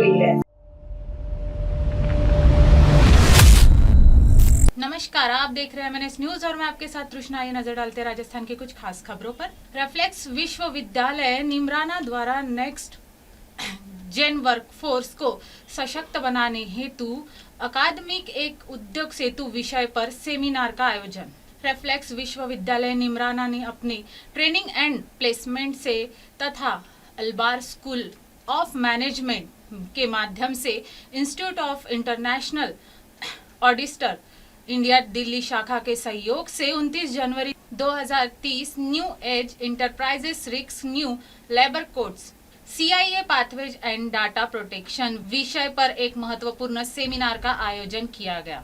गई है। नमस्कार, आप देख रहे हैं MNS न्यूज और मैं आपके साथ तृष्णा। ये नजर डालते हैं राजस्थान की कुछ खास खबरों पर। रेफ्लेक्स विश्वविद्यालय निमराना द्वारा नेक्स्ट जेन वर्कफोर्स को सशक्त बनाने हेतु अकादमिक एक उद्योग सेतु विषय पर सेमिनार का आयोजन। रेफ्लेक्स विश्वविद्यालय निमराना ने अपने ट्रेनिंग एंड प्लेसमेंट से तथा अल्बार स्कूल ऑफ मैनेजमेंट के माध्यम से institute of international auditor India Delhi शाखा के सहयोग से 29 जनवरी 2030 new age enterprises risk new labour codes CIA pathways and data protection विषय पर एक महत्वपूर्ण सेमिनार का आयोजन किया गया।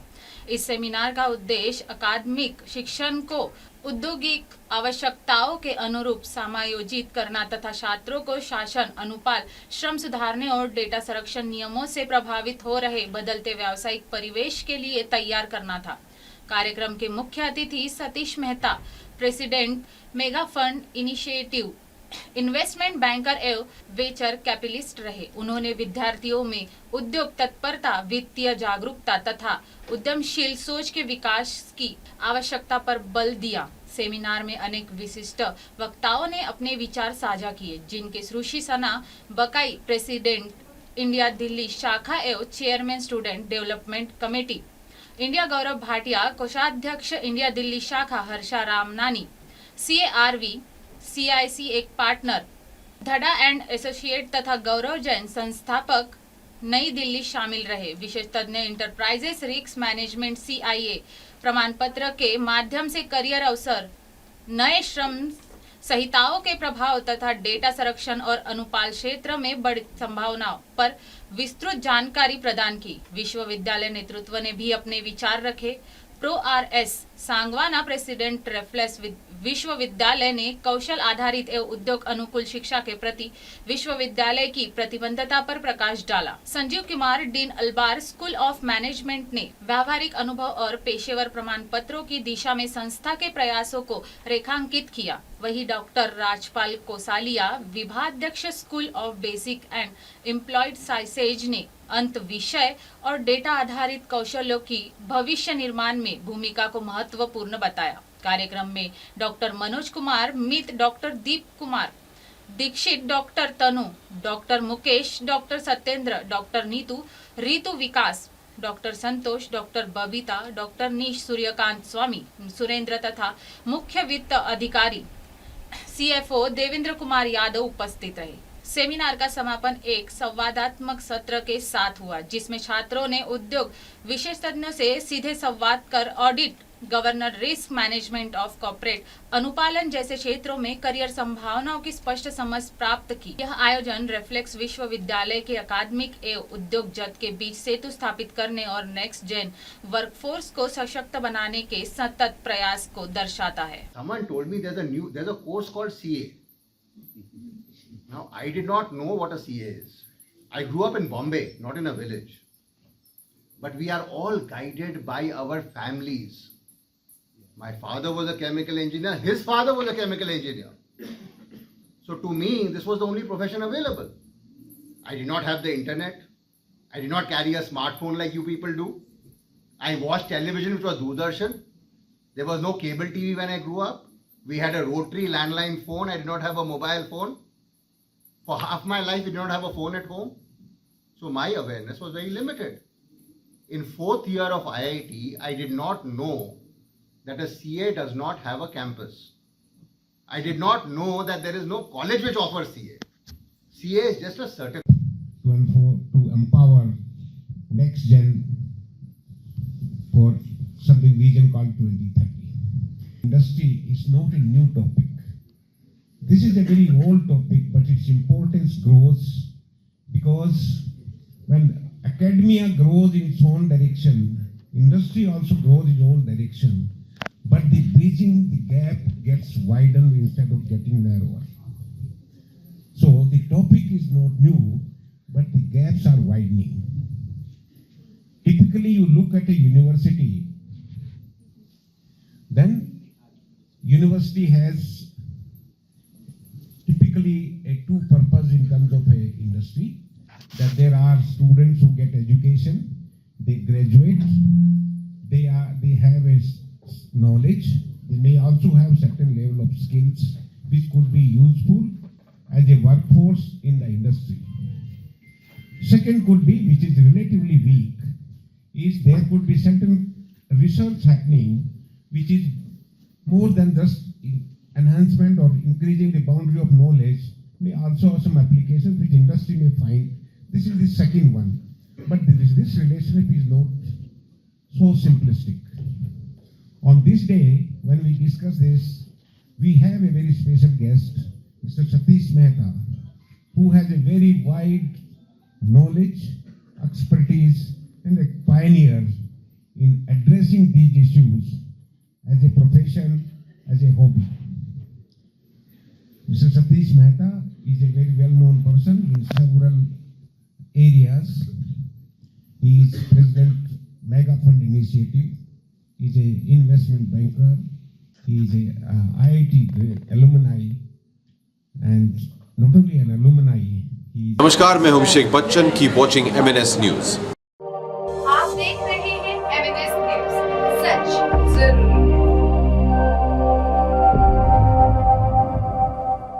इस सेमिनार का उद्देश्य अकादमिक शिक्षण को औद्योगिक आवश्यकताओं के अनुरूप समायोजित करना तथा छात्रों को शासन अनुपाल श्रम सुधारने और डेटा संरक्षण नियमों से प्रभावित हो रहे बदलते व्यावसायिक परिवेश के लिए तैयार करना था। कार्यक्रम के मुख्य अतिथि Satish Mehta, president mega fund initiative, investment banker एवं वेंचर कैपिटलिस्ट रहे। उन्होंने विद्यार्थियों में उद्योग तत्परता, वित्तीय जागरूकता तथा उद्यमशील सोच के विकास की आवश्यकता पर बल दिया। सेमिनार में अनेक विशिष्ट वक्ताओं ने अपने विचार साझा किए, जिनके सुश्री सना बकाई, प्रेसिडेंट इंडिया दिल्ली शाखा एवं chairman student development committee India Gaurav Bhatia, कोषाध्यक्ष इंडिया दिल्ली शाखा हर्षा रामनानी, CARV CIC एक पार्टनर धड़ा एंड एसोसिएट तथा गौरव जैन संस्थापक नई दिल्ली शामिल रहे। विशेष तज्ञ इंटरप्राइजेस रिस्क मैनेजमेंट CIA प्रमाण पत्र के माध्यम से करियर अवसर, नए श्रम संहिताओं के प्रभाव तथा डेटा संरक्षण और अनुपाल क्षेत्र में बड़ी संभावनाओं पर विस्तृत जानकारी प्रदान की। विश्वविद्यालय नेतृत्व ने भी अपने विचार रखे। प्रो RS सांगवाना, प्रेसिडेंट रेफ्लेक्स विश्वविद्यालय ने कौशल आधारित एवं उद्योग अनुकूल शिक्षा के प्रति विश्वविद्यालय की प्रतिबद्धता पर प्रकाश डाला। Sanjeev Kumar, dean Albar school of management ने व्यावहारिक अनुभव और पेशेवर प्रमाण पत्रों की दिशा में संस्था के प्रयासों को रेखांकित किया। वही डॉक्टर राजपाल कोसालिया, विभागाध्यक्ष school of basic and employed sciences ने अंत विषय और डेटा आधारित कौशलों की भविष्य निर्माण में भूमिका को महत्वपूर्ण बताया। कार्यक्रम में doctor Manoj Kumar Mit, doctor Deep Kumar Dixit, doctor Tanu, doctor Mukesh, doctor Satyendra, doctor Neetu, Ritu Vikas, doctor Santosh, doctor Babita, doctor Neesh, Suryakant Swami, Surendra तथा मुख्य वित्त अधिकारी CFO देवेंद्र कुमार यादव उपस्थित रहे। सेमिनार का समापन एक संवादात्मक सत्र के साथ हुआ, जिसमें छात्रों ने उद्योग विशेषज्ञों से सीधे संवाद कर audit, governor, risk management of corporate अनुपालन जैसे क्षेत्रों में करियर संभावनाओं की स्पष्ट समझ प्राप्त की। यह आयोजन रेफ्लेक्स विश्वविद्यालय के अकादमिक एवं उद्योग जगत के बीच सेतु स्थापित करने और नेक्स्ट जेन वर्कफोर्स को सशक्त बनाने के सतत प्रयास को दर्शाता है। Someone told me there's a course called CA. Now I did not know what a CA is. I grew up in Bombay, not in a village. But we are all guided by our families. My father was a chemical engineer, his father was a chemical engineer. So to me, this was the only profession available. I did not have the internet. I did not carry a smartphone like you people do. I watched television, which was Doordarshan. There was no cable TV when I grew up. We had a rotary landline phone. I did not have a mobile phone. For half my life, we did not have a phone at home. So my awareness was very limited. In 4th year of IIT, I did not know that a CA does not have a campus. I did not know that there is no college which offers CA. CA is just a certificate. To empower next gen for something vision called 2030. Industry is not a new topic. This is a very old topic, but its importance grows because when academia grows in its own direction, industry also grows in its own direction, but the bridging the gap gets widened instead of getting narrower. So the topic is not new, but the gaps are widening. Typically, you look at a university, then university has typically a two purpose in terms of a industry. that there are students who get education, they graduate, they have a knowledge, they may also have certain level of skills which could be useful as a workforce in the industry. Second could be, which is relatively weak, is there could be certain research happening which is more than just enhancement or increasing the boundary of knowledge, may also have some applications which industry may find. This is the second one. But this relationship is not so simplistic. On this day, when we discuss this, we have a very special guest, Mr. Satish Mehta, who has a very wide knowledge, expertise, and a pioneer in addressing these issues as a profession, as a hobby. Mr. Satish Mehta is a very well-known person in several areas. He is President Mega Fund Initiative. He is an investment banker. He is a IIT alumni, and not only an alumni, he is नमस्कार, मैं हूं Abhishek Bachchan. Keep watching MNS News.